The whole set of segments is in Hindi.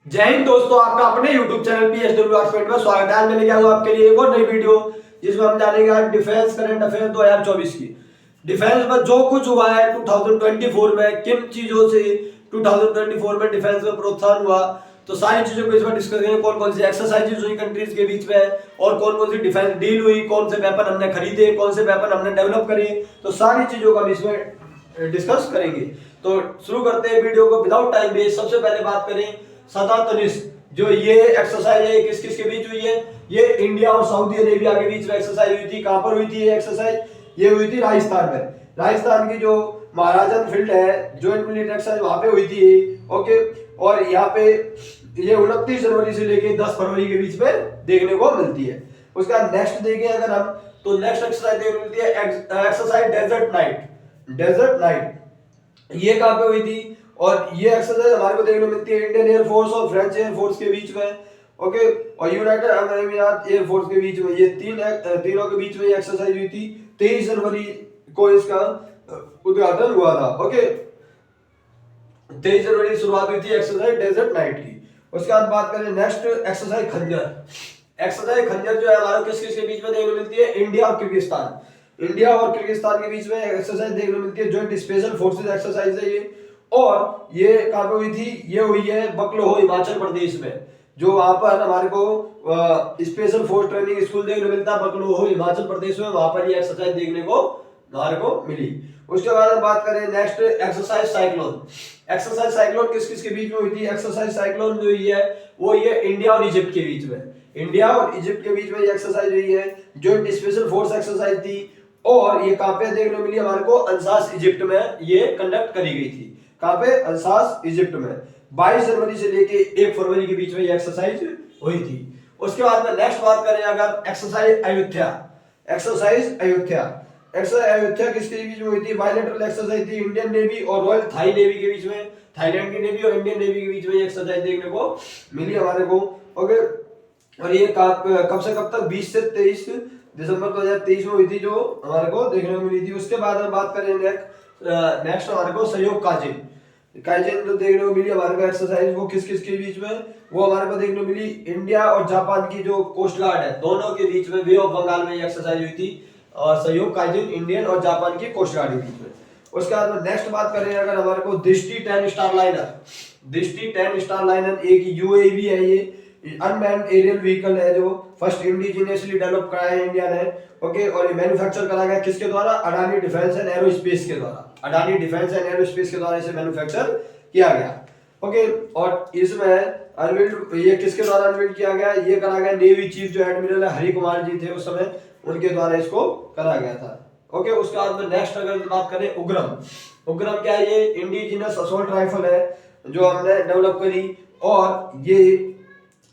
जय हिंद दोस्तों, आपका अपने YouTube चैनल PSW आर्ट्समेंट में स्वागत है। आज मैं लेके आया हूं आपके लिए एक और नई वीडियो जिसमें हम जानेंगे आज डिफेंस करंट अफेयर 2024 की। डिफेंस में जो कुछ हुआ है 2024 में, किन चीजों से 2024 में डिफेंस में प्रोत्साहन हुआ, तो सारी चीजों को इसमें डिस्कस करेंगे। कौन कौन सी एक्सरसाइजेज हुई कंट्रीज के बीच में और कौन कौन सी डिफेंस डील हुई, कौन से वेपन हमने खरीदे, कौन से वेपन हमने डेवलप करे, तो सारी चीजों को हम इसमें डिस्कस करेंगे। तो शुरू करते हैं वीडियो को विदाउट टाइम वेस्ट। सबसे पहले बात करें सदातनिस, जो ये एक्सरसाइज है किस किस के बीच हुई है? ये इंडिया और सऊदी अरेबिया के बीच में एक्सरसाइज हुई थी। कहां पर हुई थी ये एक्सरसाइज? ये हुई थी राजस्थान में। राजस्थान की जो महाराजन फील्ड है, ज्वाइंट मिलिट्री एक्सरसाइज वहां पे हुई थी। ओके, और यहाँ पे ये 29 जनवरी से लेके 10 फरवरी के बीच में देखने को मिलती है। उसके बाद नेक्स्ट देखें अगर हम, तो नेक्स्ट एक्सरसाइज देखने को मिलती है exercise desert knight. Desert knight ये कहां पे हुई थी? और ये एक्सरसाइज हमारे को देखने को मिलती है इंडियन एयरफोर्स और फ्रेंच एयरफोर्स के बीच में। ओके, और यूनाइटेड अरब अमीरात एयरफोर्स के बीच में। ये तीनों के बीच में ये एक्सरसाइज हुई थी। 23 जनवरी को इसका उद्घाटन हुआ था। ओके, 23 जनवरी शुरुआत हुई थी एक्सरसाइज डेजर्ट नाइट की। उसके बाद बात करें नेक्स्ट एक्सरसाइज खंजर। एक्सरसाइज खंजर जो है हमारे किस किस के बीच में देखने को मिलती है? इंडिया और किर्गिस्तान। इंडिया और किर्गिस्तान के बीच में एक्सरसाइज देखने को मिलती है। ज्वाइंट स्पेशल फोर्सेस एक्सरसाइज है ये। और ये कहां पे हुई थी? ये हुई है बकलोहो, हिमाचल प्रदेश में। जो वहां पर हमारे को स्पेशल फोर्स ट्रेनिंग स्कूल देखने को मिलता है बकलोहो, हिमाचल प्रदेश में, वहां पर ये एक्सरसाइज देखने को हमारे को मिली। उसके बाद हम बात करें next exercise cyclone. Exercise cyclone किस किस के बीच में हुई थी? एक्सरसाइज साइक्लोन जो हुई है वो ये इंडिया और इजिप्ट के बीच में। इंडिया और इजिप्ट के बीच में ये एक्सरसाइज हुई है। ज्वाइंट स्पेशल फोर्स एक्सरसाइज थी। और ये कहां पे देखने को मिली? हमारे को अल्सास इजिप्ट में ये कंडक्ट करी गई थी। कहां पे? अल्सास इजिप्ट में। 22 जनवरी से लेके 1 फरवरी के बीच में ये एक्सरसाइज हुई थी। उसके बाद में नेक्स्ट बात करें अगर exercise Ayodhya. Exercise Ayodhya. Exercise Ayodhya किसके बीच में हुई थी? बायलैटरल एक्सरसाइज थी इंडियन नेवी और रॉयल थाई नेवी के बीच में। थाईलैंड की नेवी और इंडियन नेवी के बीच में ये एक्सरसाइज देखने को मिली हमारे को। ओके, और ये कब से कब तक? 20 से 23 दिसंबर 2023 में हुई थी, जो हमारे को देखने को मिली थी। उसके बाद हम बात करें नेक्स्ट हमारे को सहयोग काजिन। काइजेन जो देखने को मिली हमारे को एक्सरसाइज, वो किस किस के बीच में? वो हमारे को देखने को मिली इंडिया और जापान की जो कोस्ट गार्ड है दोनों के बीच में। बे ऑफ बंगाल में ये एक्सरसाइज हुई थी। और सहयोग काइजेन इंडियन और जापान की कोस्ट गार्ड के बीच में। उसके बाद में नेक्स्ट बात करें अगर हमारे को दृष्टि 10 स्टार लाइनर। दृष्टि 10 स्टार लाइनर एक यूएवी है। ये अनमैन्ड एरियल व्हीकल है जो फर्स्ट इंडिजिनियसली डेवलप कराया है इंडिया ने। ओके, और ये मैन्युफैक्चर करा गया किसके द्वारा? अडानी डिफेंस एंड एरोस्पेस के द्वारा। अडानी डिफेंस एंड एरोस्पेस के द्वारा इसे मैन्युफैक्चर किया गया। ओके, और इसमें अनबिल्ड ये किसके द्वारा अनबिल्ड किया गया? ये करा गया नेवी चीफ जो एडमिरल हरि कुमार जी थे उस समय, उनके द्वारा इसको करा गया था। ओके, उसके बाद में नेक्स्ट अगर बात करें उग्रम। उग्रम क्या है? ये इंडिजिनस असॉल्ट राइफल है जो हमने डेवलप करी। और ये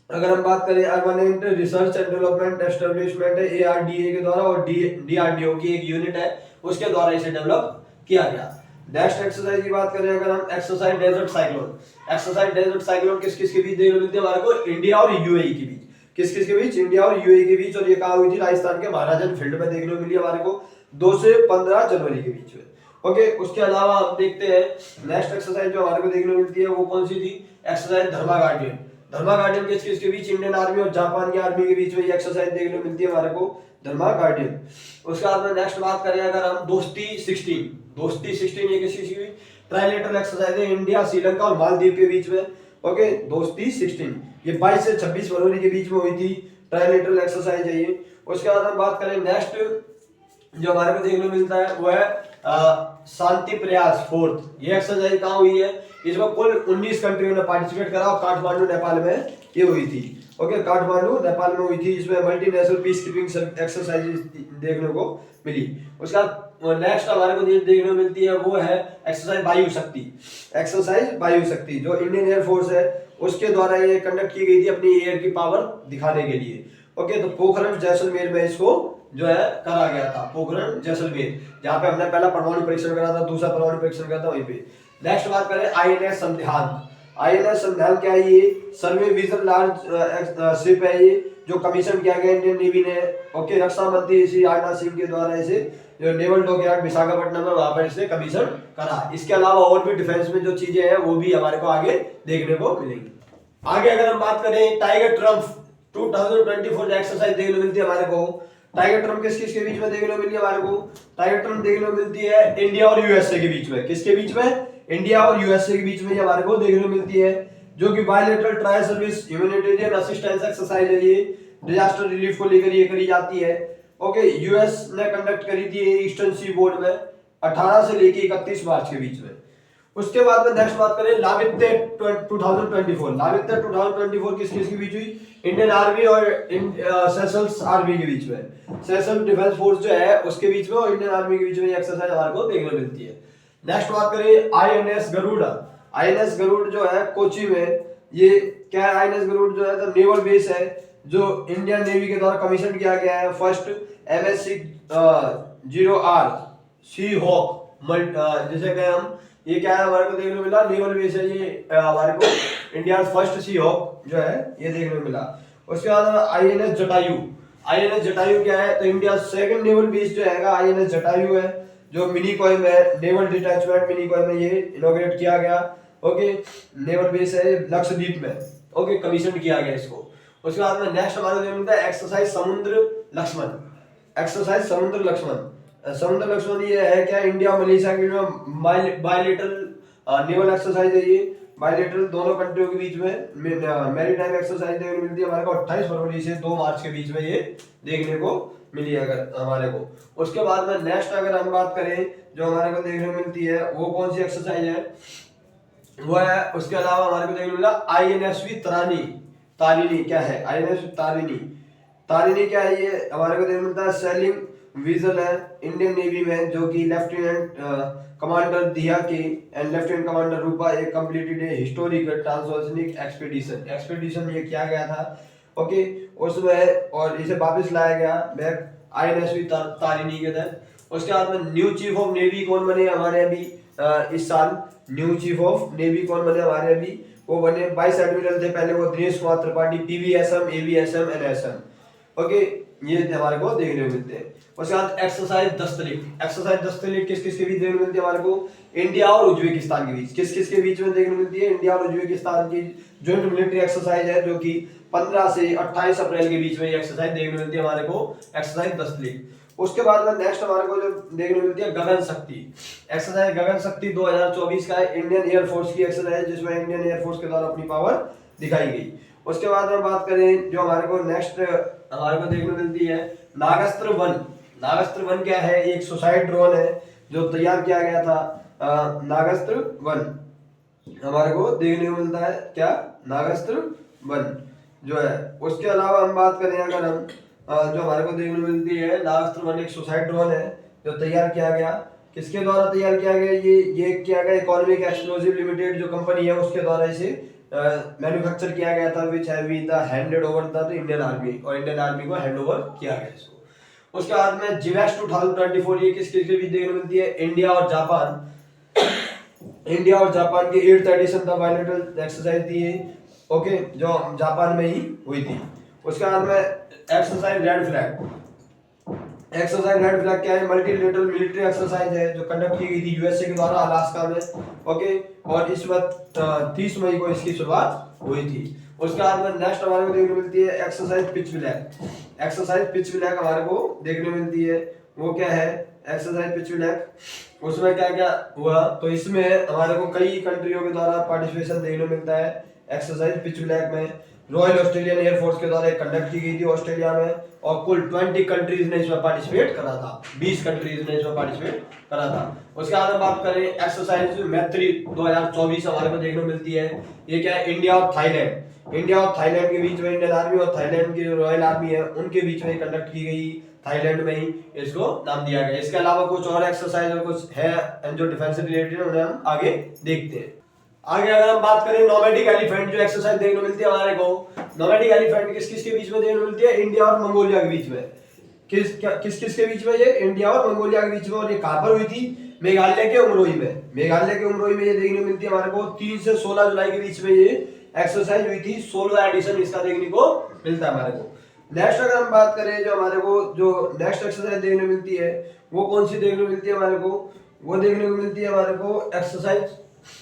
अगर हम बात करें urban research and development establishment है ARDA के द्वारा, और DRDO की एक यूनिट है उसके द्वारा इसे डेवलप किया गया। नेक्स्ट एक्सरसाइज की बात करें अगर हम, exercise desert cyclone. Exercise desert cyclone किस किस के बीच देखने को मिलती है हमारे को? इंडिया और UAE के बीच। किस किस के बीच? इंडिया और UAE के बीच। और ये कहां हुई थी? राजस्थान के महाराजन फील्ड में देखने को मिली हमारे को 2 से 15 जनवरी के बीच में। ओके, उसके अलावा हम देखते हैं नेक्स्ट एक्सरसाइज जो हमारे को देखने को मिलती है वो कौन सी थी? एक्सरसाइज धर्मा गार्डियन। धर्मा गार्डियन किस किस के बीच? इंडियन आर्मी और जापान की आर्मी के बीच में ये एक्सरसाइज देखने को मिलती है हमारे को, धर्मा गार्डियन। उसके बाद में नेक्स्ट बात करें अगर हम, दोस्ती 16। दोस्ती 16 ये किसी की? ट्राइलेटरल एक्सरसाइज है इंडिया, श्रीलंका और मालदीव के बीच में। ओके, दोस्ती 16 ये 22 से 26 फरवरी के बीच में हुई थी। ट्राइलेटरल एक्सरसाइज है ये। उसके बाद हम बात करें नेक्स्ट जो हमारे को देखने को मिलता है वो है शांति प्रयास 4th। ये एक्सरसाइज कहाँ हुई है? इसमें कुल 19 कंट्रियों ने पार्टिसिपेट करा और काठमांडू नेपाल में ये हुई थी। ओके, काठमांडू नेपाल में हुई थी। इसमें मल्टीनेशनल पीस कीपिंग एक्सरसाइज देखने को मिली। उसका नेक्स्ट हमारे को देखने को मिलती है वो है एक्सरसाइज वायु शक्ति। एक्सरसाइज वायु शक्ति जो इंडियन एयरफोर्स है उसके द्वारा ये कंडक्ट की गई थी अपनी एयर की पावर दिखाने के लिए। ओके, तो पोखरण जैसलमेर में इसको जो है करा गया था। पोखरण जैसलमेर, जहां पे हमने पहला परमाणु परीक्षण करा था, दूसरा परमाणु परीक्षण करा था वहीं पे। नेक्स्ट बात करें INS संध्यान। INS संध्यान क्या है? ये सर्वे विजन लार्ज शिप है ये, जो कमीशन किया गया इंडियन नेवी ने। ओके, रक्षा मंत्री श्री राजनाथ सिंह के द्वारा इसे जो नेवल डॉकयार्ड विशाखापट्टनम है वहां पर इसे कमीशन करा। इसके अलावा और भी डिफेंस में जो चीजें हैं वो भी हमारे को आगे देखने को मिलेंगी। आगे अगर हम बात करें टाइगर ट्रम्प 2024 एक्सरसाइज देखने को मिलती है हमारे को। टाइगर ट्रम्प किस किस के बीच में देखने को मिलती है हमारे को? टाइगर ट्रम्प देखने को मिलती है इंडिया और यूएसए के बीच में। किसके बीच में? इंडिया और यूएसए के बीच में ये हमारे को देखने को मिलती है, जो कि bilateral tri service humanitarian assistance exercise है। ये डिजास्टर रिलीफ को लेकर ये करी जाती है। ओके, यूएस ने कंडक्ट करी थी ईस्टर्न सी बोर्ड में 18 से लेके 31 मार्च के बीच में। उसके बाद में नेक्स्ट बात करें लावित्य 2024। लावित्य 2024 किस किस के बीच हुई? इंडियन आर्मी और सेशल्स आर्मी के बीच में। सेशल डिफेंस फोर्स जो है उसके बीच में और इंडियन आर्मी के बीच में ये एक्सरसाइज हमारे को देखने को मिलती है। नेक्स्ट बात करें आईएनएस गरुड़ा। आईएनएस गरुड़ जो है कोची में, ये क्या है? आईएनएस गरुड़ जो है तो नेवल बेस है जो इंडियन नेवी के द्वारा कमीशन किया गया है। फर्स्ट MS-60R सी हॉक जिसे कहें हम, ये क्या है हमारे को देखने को मिला? नेवल बेस है ये हमारे को। इंडिया फर्स्ट सी हॉक जो है ये देखने को मिला। उसके बाद आईएनएस जटायु। आईएनएस जटायु क्या है? तो इंडिया सेकंड नेवल बेस जो है आईएनएस जटायु है, जो मिनीकॉय में नेवल डिटैचमेंट मिनीकॉय में ये इनॉग्रेट किया गया। ओके, नेवल बेस है लक्षद्वीप में। ओके, कमीशन किया गया इसको। उसके बाद में नेक्स्ट हमारे देखने मिलता है एक्सरसाइज समुद्र लक्ष्मण। एक्सरसाइज समुद्र लक्ष्मण। समुद्र लक्ष्मण ये है क्या? इंडिया और मलेशिया के बायलैटरल नेवल एक्सरसाइज है ये। बायलैटरल दोनों कंट्रियों के बीच में मैरीटाइम एक्सरसाइज देखने को मिलती है हमारे को 28 फरवरी से 2 मार्च के बीच में ये देखने को मिली है अगर हमारे को। उसके बाद में नेक्स्ट अगर हम बात करें जो हमारे को देखने को मिलती है वो कौन सी एक्सरसाइज है? वो है उसके अलावा हमारे को देखने को मिला आईएनएसवी तारिणी। तारिणी क्या है? आईएनएस तारिणी। तारिणी क्या है? ये हमारे को देखने मिलता है सेलिंग विजल है इंडियन नेवी में, जो कि लेफ्टिनेंट कमांडर दिया के एंड लेफ्टिनेंट कमांडर रूपा एक कंप्लीटेड ए हिस्टोरिकल ट्रांसओशियनिक एक्सपीडिशन ये किया गया था। ओके, उसमें और इसे वापस लाया गया बैक आईएनएसवी तारिणी के तहत। उसके बाद में न्यू चीफ ऑफ नेवी कौन बने हमारे अभी इस साल? न्यू चीफ ऑफ नेवी कौन बने हमारे अभी? वो बने वाइस एडमिरल थे पहले, वो Dinesh Kumar Tripathi, PVSM, AVSM, NSM। Okay, ये हमारे को देखने को मिलते हैं। उसके बाद एक्सरसाइज दस्तलिक। एक्सरसाइज दस्तलिक किस किस के बीच देखने को मिलती है हमारे को? इंडिया और उज्बेकिस्तान के बीच। किस किस के बीच में देखने को मिलती है? इंडिया और उज्बेकिस्तान की ज्वाइंट मिलिट्री एक्सरसाइज है, जो कि 15 से 28 अप्रैल के बीच में ये एक्सरसाइज देखने को मिलती है हमारे को, एक्सरसाइज दस्तलिक। उसके बाद में नेक्स्ट हमारे को जो देखने को मिलती है गगन शक्ति। एक्सरसाइज गगन शक्ति 2024 का है, इंडियन एयरफोर्स की एक्सरसाइज, जिसमें इंडियन एयरफोर्स के द्वारा अपनी पावर दिखाई गई। उसके बाद में बात करें जो हमारे को नेक्स्ट हमारे को देखने को मिलती है नागास्त्र 1। नागास्त्र 1 क्या है? एक सुसाइड ड्रोन है जो तैयार किया गया था। नागास्त्र 1 हमारे को देखने को मिलता है क्या? नागास्त्र 1 जो है। उसके अलावा हम बात करें अगर हम जो हमारे को देखने को मिलती है नागास्त्र 1 एक सुसाइड ड्रोन है जो तैयार किया गया। किसके द्वारा तैयार किया गया? ये किया गया इकोनॉमिक एक्सप्लोजिव लिमिटेड जो कंपनी है उसके द्वारा इसे मैन्युफैक्चर किया गया था, which have been handed over the Indian Army, और इंडियन आर्मी को हैंड ओवर किया गया इसको। उसके बाद में जिवेक्स 2024 ये किस किस के बीच देखने को मिलती है? इंडिया और जापान। इंडिया और जापान की 8th एडिशन का बायलैटरल एक्सरसाइज थी ये। ओके, जो जापान में ही हुई थी। उसके बाद में exercise red flag. Exercise red flag क्या है? मल्टीलेटरल मिलिट्री एक्सरसाइज है जो कंडक्ट की गई थी यूएसए के द्वारा अलास्का में। ओके, और इस वक्त 30 मई को इसकी शुरुआत हुई थी। उसके बाद में नेक्स्ट हमारे को देखने को मिलती है exercise pitch black. Exercise pitch black हमारे को देखने मिलती है, वो क्या है? Exercise pitch black. उसमें क्या क्या हुआ? तो इसमें हमारे को कई कंट्रियों के द्वारा पार्टिसिपेशन देखने को मिलता है एक्सरसाइज पिच ब्लैक में। रॉयल ऑस्ट्रेलियन एयरफोर्स के द्वारा कंडक्ट की गई थी ऑस्ट्रेलिया में, और कुल 20 कंट्रीज ने इसमें पार्टिसिपेट करा था, 20 कंट्रीज ने इसमें पार्टिसिपेट करा था। उसके बाद हम बात करें एक्सरसाइज मैत्री 2024 हमारे को देखने को मिलती है। ये क्या है? इंडिया और थाईलैंड। इंडिया और थाईलैंड के बीच में, इंडियन आर्मी और थाईलैंड की रॉयल आर्मी है उनके बीच में कंडक्ट की गई, थाईलैंड में ही इसको नाम दिया गया। इसके अलावा कुछ और एक्सरसाइज और कुछ है जो डिफेंस से रिलेटेड है, उन्हें हम आगे देखते हैं। आगे अगर हम बात करें नोमैडिक एलिफेंट जो एक्सरसाइज देखने को मिलती है हमारे को, नोमैडिक एलिफेंट किस किस के बीच में देखने को मिलती है? इंडिया और मंगोलिया के बीच में। किस किस के बीच में? ये इंडिया और मंगोलिया के बीच में। और ये कहां पर हुई थी? मेघालय के उमरोई में। मेघालय के उमरोई में ये देखने को मिलती है हमारे को 3 से 16 जुलाई के बीच में ये एक्सरसाइज हुई थी। 16वां एडिशन इसका देखने को मिलता है हमारे को। नेक्स्ट अगर हम बात करें जो हमारे को जो नेक्स्ट एक्सरसाइज देखने को मिलती है वो कौन सी देखने को मिलती है हमारे को? वो देखने को मिलती है हमारे को एक्सरसाइज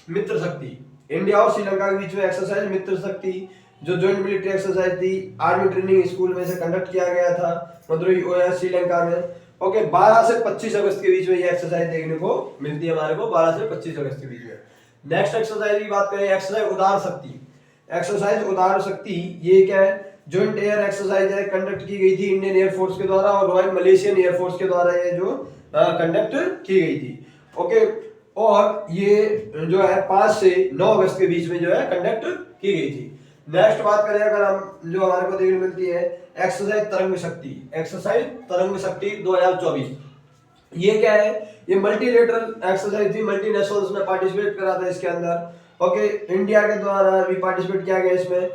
मित्र शक्ति। इंडिया और श्रीलंका के बीच में एक्सरसाइज मित्र शक्ति जो जॉइंट मिलिट्री एक्सरसाइज थी आर्मी ट्रेनिंग स्कूल में से कंडक्ट किया गया था मदुरई श्रीलंका में। ओके 12 से 25 अगस्त के बीच में ये एक्सरसाइज देखने को मिलती है हमारे को, 12 से 25 अगस्त के बीच में। नेक्स्ट एक्सरसाइज की बात करें, एक्सरसाइज उदार शक्ति। एक्सरसाइज उदार शक्ति ये क्या है, जॉइंट एयर एक्सरसाइज है, कंडक्ट की गई थी इंडियन एयरफोर्स के द्वारा और रॉयल मलेशियन एयरफोर्स के द्वारा ये जो कंडक्ट की गई थी। ओके और ये जो है 5 से 9 अगस्त के बीच में जो है कंडक्ट की गई थी। नेक्स्ट बात करें अगर हम जो हमारे को देखने मिलती है एक्सरसाइज तरंग शक्ति। एक्सरसाइज तरंग शक्ति 2024 ये क्या है, ये मल्टीलेटरल एक्सरसाइज थी, मल्टीनेशनल्स ने पार्टिसिपेट करा था इसके अंदर। ओके इंडिया के द्वारा भी पार्टिसिपेट किया गया इसमें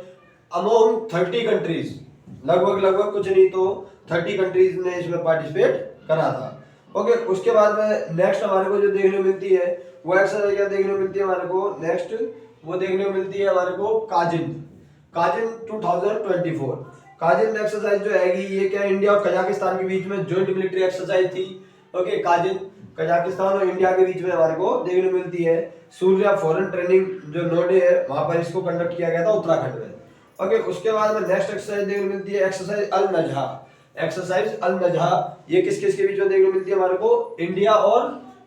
अमोंग 30 कंट्रीज, लगभग कुछ नहीं तो 30 कंट्रीज ने इसमें पार्टिसिपेट करा था। ओके उसके बाद में नेक्स्ट हमारे को जो देखने को मिलती है वो एक्सरसाइज क्या देखने को मिलती है हमारे को, नेक्स्ट वो देखने को मिलती है हमारे को काजिंद 2024। काजिंद एक्सरसाइज जो है ये क्या इंडिया और कजाकिस्तान के बीच में जॉइंट मिलिट्री एक्सरसाइज थी। ओके काजिंद कजाकिस्तान और इंडिया के बीच में हमारे को देखने को मिलती है। सूर्या फॉरेन ट्रेनिंग जो नोडे है वहां पर इसको कंडक्ट किया गया था उत्तराखंड में। ओके उसके बाद में नेक्स्ट एक्सरसाइज देखने को मिलती है एक्सरसाइज अल नजहा। एक्सरसाइज अल नजहा ये किस किस के बीच में देखने को मिलती है हमारे को, इंडिया और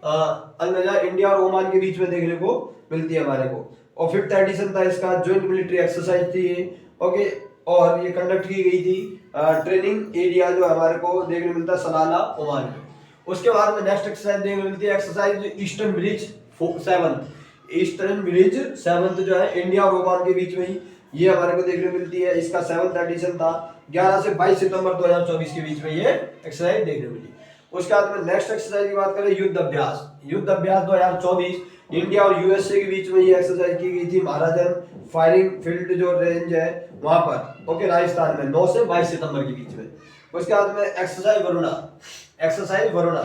अल नजहा इंडिया और ओमान के बीच में देखने को मिलती है हमारे को। और 5th एडिशन था इसका, जॉइंट मिलिट्री एक्सरसाइज थी ये। ओके और ये कंडक्ट की गई थी ट्रेनिंग एरिया जो हमारे को देखने को मिलता है सलाला ओमान में। उसके बाद में नेक्स्ट एक्सरसाइज देखने को मिलती है exercise eastern bridge 7th। Eastern bridge 7th जो है इंडिया और ओमान के बीच में ही ये हमारे को देखने को मिलती है। इसका 7th एडिशन था, 11 से 22 सितंबर 2024 के बीच में ये एक्सरसाइज देखने को मिली। उसके बाद में नेक्स्ट एक्सरसाइज की बात करें युद्ध अभ्यास। युद्ध अभ्यास 2024 इंडिया और यूएसए के बीच में ये एक्सरसाइज की गई थी महाराजन फायरिंग फील्ड जो रेंज है वहां पर। ओके राजस्थान में 9 से 22 सितंबर के बीच में। उसके बाद में एक्सरसाइज वरुणा। एक्सरसाइज वरुणा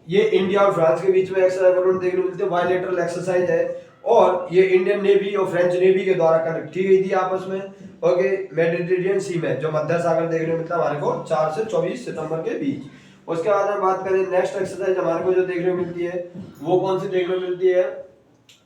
ये इंडिया और फ्रांस के बीच में एक्सरसाइज वरुणा देखने को मिलती है, बायलैटरल एक्सरसाइज है और ये इंडियन नेवी और फ्रेंच नेवी के द्वारा कंडक्ट की गई थी आपस में। ओके मेडिटेरेनियन सी में जो मध्य सागर देखने को मिलता है हमारे को 4 से 24 सितंबर के बीच। उसके बाद हम बात करें नेक्स्ट एक्सरसाइज हमारे को जो देखने को मिलती है वो कौन सी देखने को मिलती है,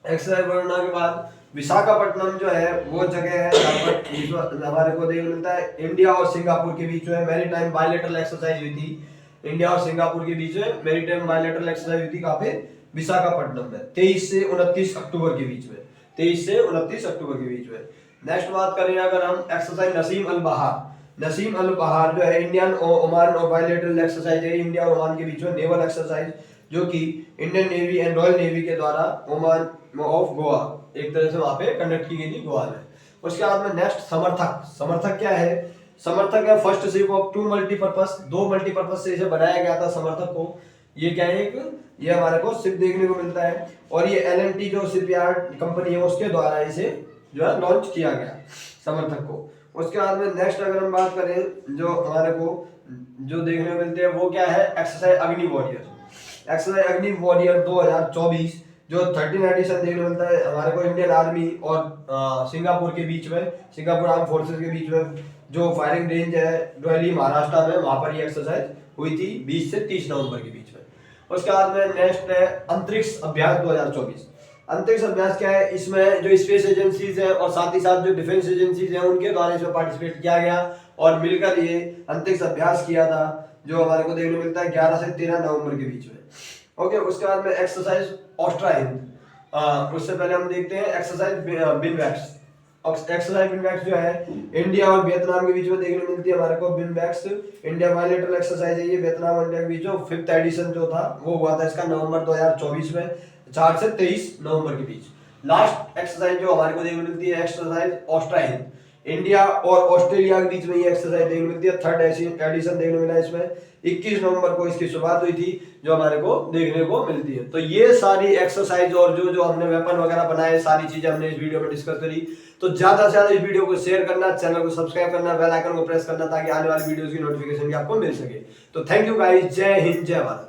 एक्सरसाइज वरुणा के बाद विशाखापट्टनम जो है वो जगह है जहाँ पर हमारे को देखने को मिलता है इंडिया और सिंगापुर के बीच में मैरीटाइम बायलैटरल एक्सरसाइज हुई थी। इंडिया और सिंगापुर के बीच में मैरीटाइम बायलैटरल एक्सरसाइज हुई थी कहाँ पे, विशाखापट्टनम में 23 से 29 अक्टूबर के बीच में। 23 से 29 अक्टूबर के बीच में। नेक्स्ट बात करें अगर हम एक्सरसाइज नसीम अल बहार। नसीम अल बहार जो है इंडियन और ओमान और बायलैटरल एक्सरसाइज है इंडिया और ओमान के बीच में नेवल एक्सरसाइज जो कि Indian navy and royal navy के द्वारा ओमान ऑफ गोवा एक तरह से वहां पे कंडक्ट की गई थी गोवा में। उसके बाद में नेक्स्ट समर्थक। समर्थक क्या है, समर्थक है first ship of 2 multipurpose, 2 multipurpose से इसे बनाया गया था समर्थक को। ये क्या है, एक ये हमारे को शिप देखने को मिलता है और ये एलएनटी जो शिपयार्ड कंपनी है उसके द्वारा इसे जो है लॉन्च किया गया समर्थक को। उसके बाद में नेक्स्ट अगर हम बात करें जो हमारे को जो देखने को मिलते हैं वो क्या है, एक्सरसाइज अग्नि वॉरियर। एक्सरसाइज अग्नि वॉरियर 2024 जो 13 एडिशन देखने को मिलता है हमारे को इंडियन आर्मी और सिंगापुर के बीच में, सिंगापुर आर्म फोर्सेस के बीच में जो फायरिंग रेंज है दिल्ली महाराष्ट्र में वहां पर ये एक्सरसाइज हुई थी 20 से 30 नवंबर के बीच में। उसके बाद में नेक्स्ट है अंतरिक्ष अभ्यास 2024। अंतरिक्ष अभ्यास क्या है, इसमें जो स्पेस एजेंसीज है और साथ ही साथ जो डिफेंस एजेंसीज है उनके द्वारा इसमें पार्टिसिपेट किया गया और मिलकर ये अंतरिक्ष अभ्यास किया था जो हमारे को देखने को मिलता है 11 से 13 नवंबर के बीच में। ओके उसके बाद में एक्सरसाइज ऑस्ट्रा हिंद। उससे पहले हम देखते हैं एक्सरसाइज बिनवैक्स। एक्सरसाइज बिनवैक्स जो है इंडिया और वियतनाम के बीच में देखने को मिलती है हमारे को। बिनवैक्स इंडिया बायलैटरल एक्सरसाइज है ये वियतनाम और इंडिया के बीच में। 5th एडिशन जो था वो हुआ था इसका नवंबर 2024 में 4 से 23 नवंबर के बीच। लास्ट एक्सरसाइज जो हमारे को देखने को मिलती है एक्सरसाइज ऑस्ट्रा हिंद। इंडिया और ऑस्ट्रेलिया के बीच में ये एक्सरसाइज देखने को मिलती है। 3rd एडिशन देखने मिला इसमें 21 नवंबर को इसकी शुरुआत हुई थी जो हमारे को देखने को मिलती है। तो ये सारी एक्सरसाइज और जो हमने वेपन वगैरह बनाए सारी चीजें हमने इस वीडियो में डिस्कस करी। तो ज्यादा से ज्यादा इस वीडियो को शेयर करना, चैनल को सब्सक्राइब करना, बेल आइकन को प्रेस करना ताकि आने वाली वीडियोस की नोटिफिकेशन भी आपको मिल सके। तो थैंक यू गाइस, जय हिंद जय भारत।